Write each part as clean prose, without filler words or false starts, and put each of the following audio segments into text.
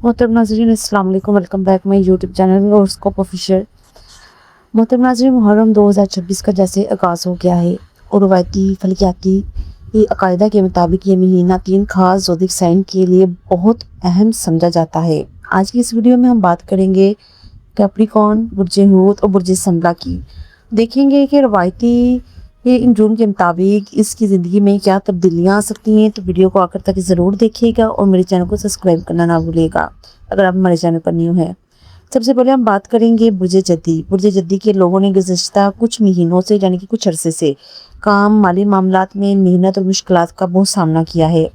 محترم ناظرین السلام علیکم، welcome back my YouTube channel horoscope official. محترم ناظرین، محرم 2026 کا جیسے آغاز ہو گیا ہے اور روایتی فلکیاتی عقائدہ کے مطابق یہ مہینہ 3 خاص زودک سائن کے لیے بہت اہم سمجھا جاتا ہے۔ آج کی اس ویڈیو میں ہم بات کریں گے کیپریکارن، برج حوت اور برج سنبلا کی۔ دیکھیں گے کہ روایتی انجوم کے مطابق اس کی زندگی میں کیا تبدیلیاں آ سکتی ہیں، تو ویڈیو کو آخر تک ضرور دیکھیے گا اور میرے چینل کو سبسکرائب کرنا نہ بھولیے گا اگر آپ ہمارے چینل پر نیو ہیں۔ سب سے پہلے ہم بات کریں گے برج جدی۔ برج جدی کے لوگوں نے گزشتہ کچھ مہینوں سے یعنی کہ کچھ عرصے سے کام، مالی معاملات میں محنت اور مشکلات کا بہت سامنا کیا ہے۔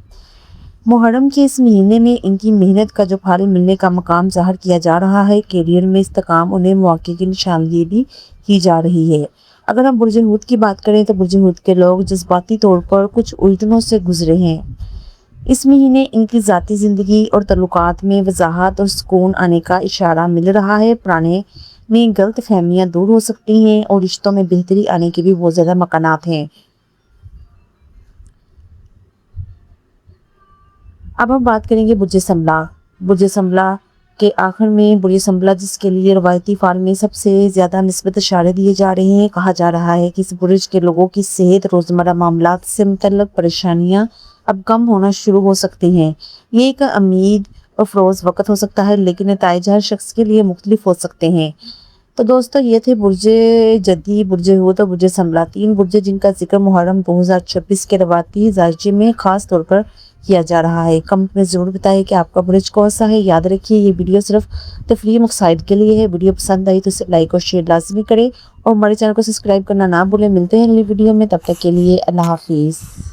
محرم کے اس مہینے میں ان کی محنت کا جو پھل ملنے کا مقام ظاہر کیا جا رہا ہے۔ کیریئر میں استحکام، انہیں مواقع کی نشاندہی بھی کی جا رہی ہے۔ اگر ہم برج حوت کی بات کریں تو برج حوت کے لوگ جذباتی طور پر کچھ الجھنوں سے گزرے ہیں۔ اس مہینے ان کی ذاتی زندگی اور تعلقات میں وضاحت اور سکون آنے کا اشارہ مل رہا ہے۔ پرانے میں غلط فہمیاں دور ہو سکتی ہیں اور رشتوں میں بہتری آنے کے بھی بہت زیادہ مکانات ہیں۔ اب ہم بات کریں گے برج سنبلا۔ برج سنبلا کے آخر میں برج سنبلا، جس کے لیے روایتی فال میں سب سے زیادہ مثبت اشارے دیے جا رہے ہیں، کہا جا رہا ہے کہ اس برج کے لوگوں کی صحت، روزمرہ معاملات سے متعلق پریشانیاں اب کم ہونا شروع ہو سکتی ہیں۔ یہ ایک امید افروز وقت ہو سکتا ہے، لیکن نتائج ہر شخص کے لیے مختلف ہو سکتے ہیں۔ تو دوستو، یہ تھے برج جدی، برج حوت اور برج سنبلا، 3 برج جن کا ذکر محرم 2026 کے روایتی ذائچے میں خاص طور پر کیا جا رہا ہے۔ کمنٹ میں ضرور بتائیں کہ آپ کا برج کون سا ہے۔ یاد رکھیے، یہ ویڈیو صرف تفریحی مقصد کے لیے ہے۔ ویڈیو پسند آئی تو اسے لائک اور شیئر لازمی کریں اور ہمارے چینل کو سبسکرائب کرنا نہ بھولیں۔ ملتے ہیں اگلی ویڈیو میں، تب تک کے لیے اللہ حافظ۔